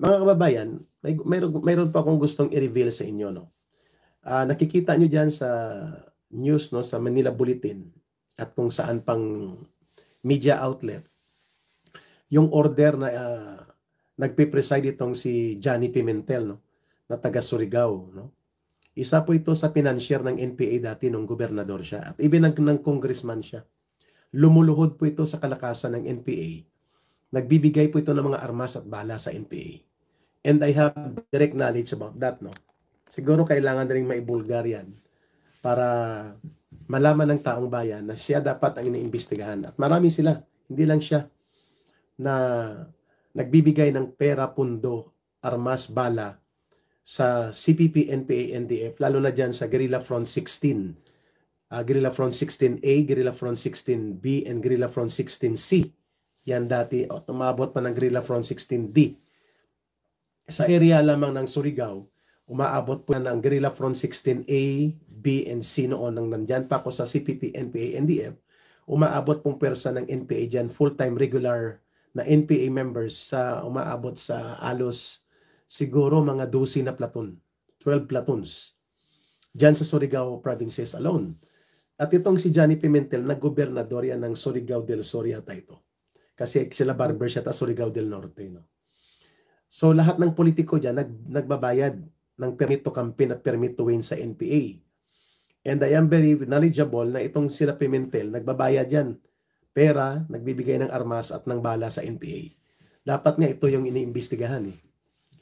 Mga kababayan, mayroon pa akong gustong i-reveal sa inyo, no. Nakikita nyo diyan sa news, no, sa Manila Bulletin at kung saan pang media outlet, yung order na nagpe-preside itong si Johnny Pimentel, no, na taga Surigao, no. Isa po ito sa financier ng NPA dati nung gobernador siya at even ng congressman siya. Lumuluhod po ito sa kalakasan ng NPA. Nagbibigay po ito ng mga armas at bala sa NPA. And I have direct knowledge about that, no. Siguro kailangan na rin maibulgar yan para malaman ng taong bayan na siya dapat ang iniimbestigahan. At marami sila, hindi lang siya na nagbibigay ng pera, pundo, armas, bala sa CPP, NPA, NDF, lalo na dyan sa Guerrilla Front 16. Guerrilla Front 16A, Guerrilla Front 16B, and Guerrilla Front 16C. Yan dati, tumabot pa ng Guerrilla Front 16D. Sa area lamang ng Surigao, umaabot po ng Guerrilla Front 16A, B, and C noon nang nandyan pa ako sa CPP, NPA, NDF. Umaabot pong persa ng NPA dyan, full-time regular na NPA members sa umaabot sa alos siguro mga 12 na platoon, 12 platoons dyan sa Surigao provinces alone. At itong si Johnny Pimentel, nag-gobernador yan ng Surigao del Sur yata ito. Kasi sila barber siya ta Surigao del Norte, no? So lahat ng politiko dyan nagbabayad ng permit to campaign at permit to win sa NPA. And I am very knowledgeable na itong sila Pimentel, nagbabayad yan. Pera, nagbibigay ng armas at ng bala sa NPA. Dapat nga ito yung iniimbestigahan eh.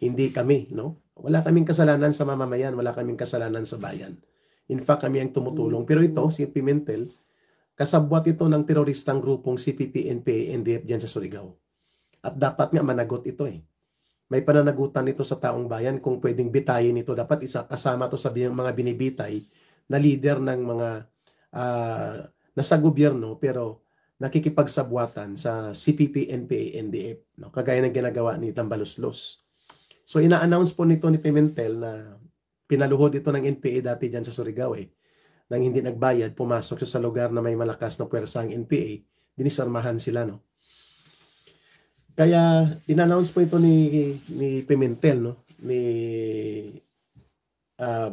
Hindi kami, no? Wala kaming kasalanan sa mamamayan, wala kaming kasalanan sa bayan. In fact, kami ang tumutulong. Pero ito, si Pimentel, kasabwat ito ng teroristang grupong CPP, NPA, NDF dyan sa Surigao. At dapat nga managot ito eh. May pananagutan ito sa taong bayan kung pwedeng bitayin ito. Dapat isa kasama to sa mga binibitay na leader ng mga nasa gobyerno pero nakikipagsabwatan sa CPP, NPA, NDF. No? Kagaya ng ginagawa ni Tambaluslos. So ina-announce po nito ni Pimentel na pinaluhod ito ng NPA dati dyan sa Surigao eh. Nang hindi nagbayad, pumasok siya sa lugar na may malakas na puwersa ang NPA, dinisarmahan sila, no? Kaya in-announce po ito ni Pimentel, no? Ni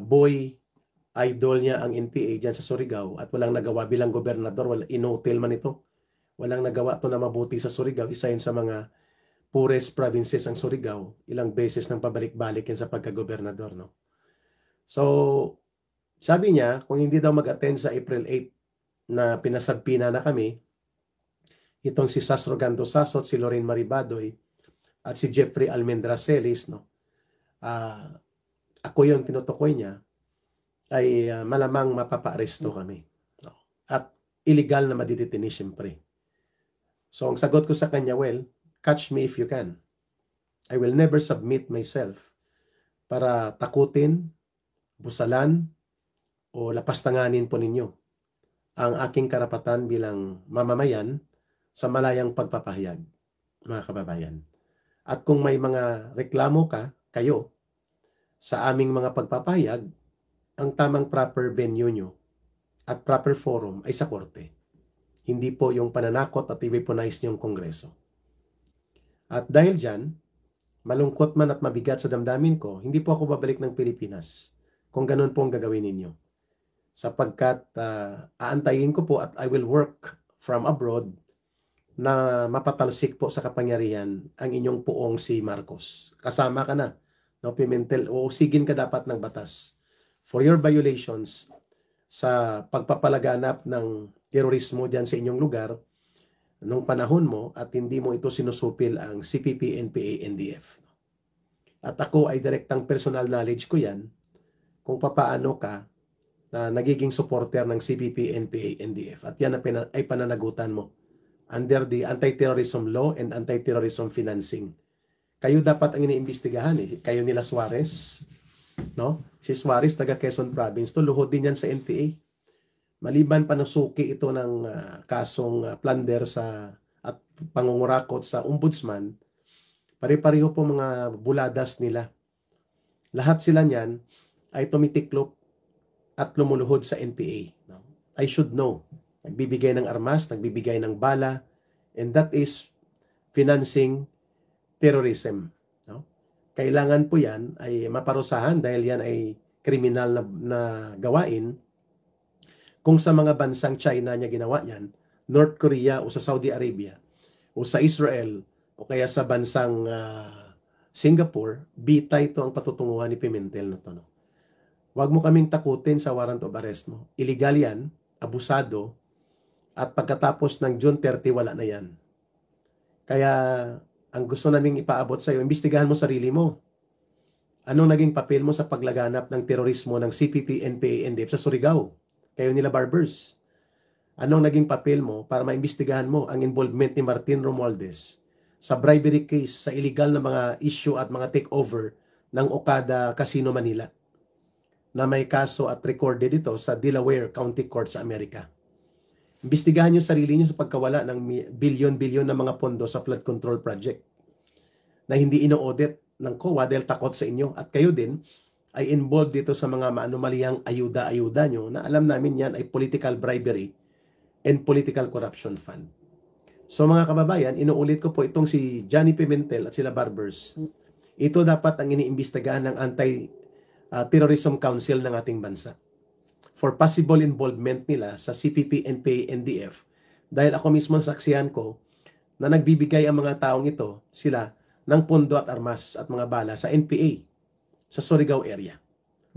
boy idol niya ang NPA dyan sa Surigao at walang nagawa bilang gobernador, in-hotel man ito. Walang nagawa to na mabuti sa Surigao. Isa yun sa mga poorest provinces ang Surigao. Ilang beses nang pabalik-balik yan sa pagka-gobernador, no? So, sabi niya, kung hindi daw mag-attend sa April 8 na pinasagpina na kami, itong si Sasro Gando Sasot, si Lorraine Maribadoy, at si Jeffrey Almendracelis, no? Ako yung tinutukoy niya, ay malamang mapapa-aresto kami. No? At illegal na madidetini siyempre. So, ang sagot ko sa kanya, well, catch me if you can. I will never submit myself para takutin, busalan, o lapastanganin po ninyo ang aking karapatan bilang mamamayan sa malayang pagpapahayag, mga kababayan. At kung may mga reklamo kayo sa aming mga pagpapahayag, ang tamang proper venue nyo at proper forum ay sa korte. Hindi po yung pananakot at i-weaponize niyong kongreso. At dahil dyan, malungkot man at mabigat sa damdamin ko, hindi po ako babalik ng Pilipinas kung ganun po ang gagawin ninyo. Sapagkat aantayin ko po at I will work from abroad na mapatalsik po sa kapangyarihan ang inyong poong si Marcos. Kasama ka na, no, Pimentel, o usigin ka dapat ng batas for your violations sa pagpapalaganap ng terorismo dyan sa inyong lugar nung panahon mo at hindi mo ito sinusupil ang CPP, NPA, NDF. At ako ay direktang personal knowledge ko yan kung papaano ka na nagiging supporter ng CPP, NPA, NDF. At yan ay pananagutan mo under the anti-terrorism law and anti-terrorism financing. Kayo dapat ang iniimbestigahan eh. Kayo nila Suarez, no? Si Suarez, taga Quezon Province, to luhod din yan sa NPA. Maliban pa nasuki ito ng kasong plunder at pangungurakot sa ombudsman, pare-pareho po mga buladas nila. Lahat sila niyan ay tumitiklop at lumuluhod sa NPA. No? I should know. Nagbibigay ng armas, nagbibigay ng bala, and that is financing terrorism. No? kailangan po yan ay maparusahan dahil yan ay kriminal na gawain. Kung sa mga bansang China niya ginawa yan, North Korea o sa Saudi Arabia o sa Israel o kaya sa bansang Singapore, bitay ito ang patutunguhan ni Pimentel na to. No? Huwag mo kaming takutin sa warrant of arrest mo. Illegal yan, abusado, at pagkatapos ng June 30, wala na yan. Kaya ang gusto naming ipaabot sa iyo, imbestigahan mo sarili mo. Anong naging papel mo sa paglaganap ng terorismo ng CPP, NPA, NDF sa Surigao? Kayo nila Barbers. Anong naging papel mo para maimbestigahan mo ang involvement ni Martin Romualdez sa bribery case, sa illegal na mga issue at mga takeover ng Okada Casino Manila na may kaso at recorded ito sa Delaware County Court sa Amerika. Imbestigahan niyo sarili niyo sa pagkawala ng bilyon-bilyon na mga pondo sa flood control project na hindi ino-audit ng COA dahil takot sa inyo. At kayo din ay involved dito sa mga maanumalihang ayuda-ayuda nyo na alam namin yan ay political bribery and political corruption fund. So mga kababayan, inuulit ko po itong si Johnny Pimentel at sila Barbers. Ito dapat ang iniimbestigahan ng Anti-Terrorism Council ng ating bansa for possible involvement nila sa CPP, NPA, NDF. Dahil ako mismo saksihan ko na nagbibigay ang mga taong ito, sila, ng pondo at armas at mga bala sa NPA, sa Surigao area,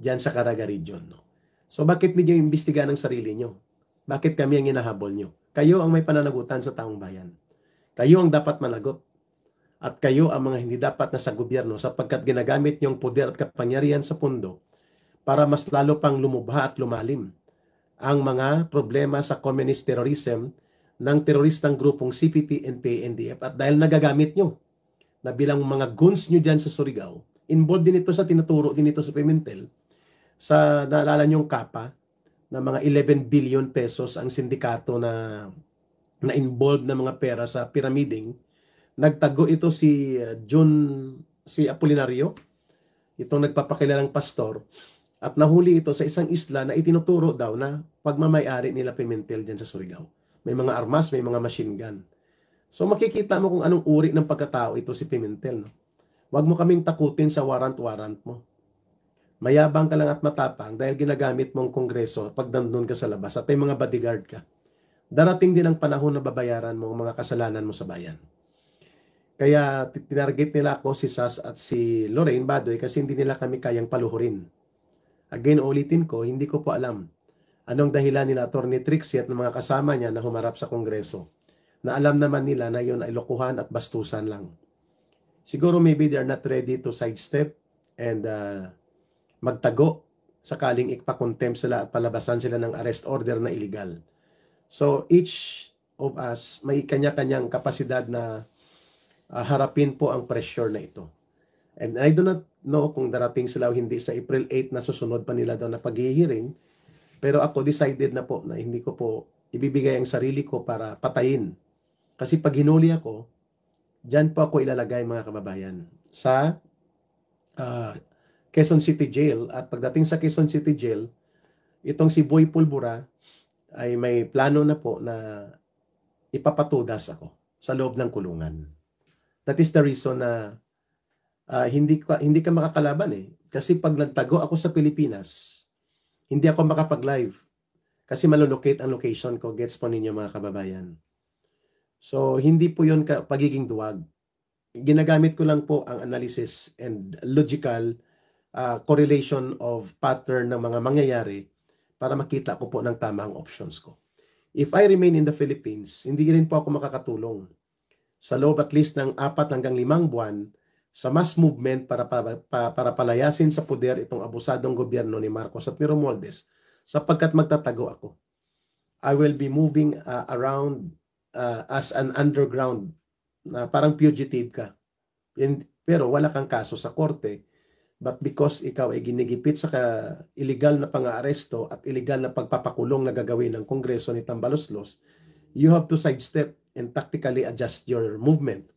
diyan sa Caraga region. No? So bakit niyo imbestigahan ang sarili nyo? Bakit kami ang hinahabol nyo? Kayo ang may pananagutan sa taong bayan. Kayo ang dapat managot. At kayo ang mga hindi dapat na sa gobyerno sapagkat ginagamit niyong poder at kapangyarihan sa pondo para mas lalo pang lumubha at lumalim ang mga problema sa communist terrorism ng teroristang grupong CPP, NPA, NDF. At dahil nagagamit nyo na bilang mga goons nyo dyan sa Surigao, involved din ito sa tinuturo din ito sa Pimentel, sa naalala nyong kapa na mga 11 billion pesos ang sindikato na involved na mga pera sa pyramiding. Nagtago ito si Apolinario, itong nagpapakilalang pastor, at nahuli ito sa isang isla na itinuturo daw na pagmamayari nila Pimentel dyan sa Surigao. May mga armas, may mga machine gun. So makikita mo kung anong uri ng pagkatao ito si Pimentel. No? Huwag mo kaming takutin sa warrant mo. Mayabang ka lang at matapang dahil ginagamit mong kongreso pag nandun ka sa labas at may mga bodyguard ka. Darating din ang panahon na babayaran mo ang mga kasalanan mo sa bayan. Kaya tinarget nila ako, si Sas at si Lorraine Badoy kasi hindi nila kami kayang paluhurin. Again, ulitin ko, hindi ko po alam anong dahilan nila Atty. Trixie at ng mga kasama niya na humarap sa Kongreso. Na alam naman nila na yun ay lokohan at bastusan lang. Siguro maybe they are not ready to sidestep and magtago sakaling ipakontempt sila at palabasan sila ng arrest order na illegal. So each of us may kanya-kanyang kapasidad na harapin po ang pressure na ito. And I do not know kung darating sila o hindi sa April 8 na susunod pa nila daw na paghihiring. Pero ako decided na po na hindi ko po ibibigay ang sarili ko para patayin. Kasi pag hinuli ako, dyan po ako ilalagay mga kababayan sa Quezon City Jail. At pagdating sa Quezon City Jail, itong si Boy Pulbura ay may plano na po na ipapatudas ako sa loob ng kulungan. That is the reason na hindi ka makakalaban eh. Kasi pag nagtago ako sa Pilipinas, hindi ako makapag-live. Kasi malolocate ang location ko. Gets po ninyo mga kababayan. So, hindi po yun pagiging duwag. Ginagamit ko lang po ang analysis and logical correlation of pattern ng mga mangyayari para makita ko po ng tama ang options ko. If I remain in the Philippines, hindi rin po ako makakatulong. Sa loob at least ng 4 hanggang 5 buwan, sa mass movement para palayasin sa poder itong abusadong gobyerno ni Marcos at ni Romualdez sapagkat magtatago ako. I will be moving around as an underground na parang fugitive ka. Pero wala kang kaso sa korte, but because ikaw ay ginigipit sa illegal na pang-aaresto at illegal na pagpapakulong na gagawin ng Kongreso ni Tambaloslos, you have to sidestep and tactically adjust your movement.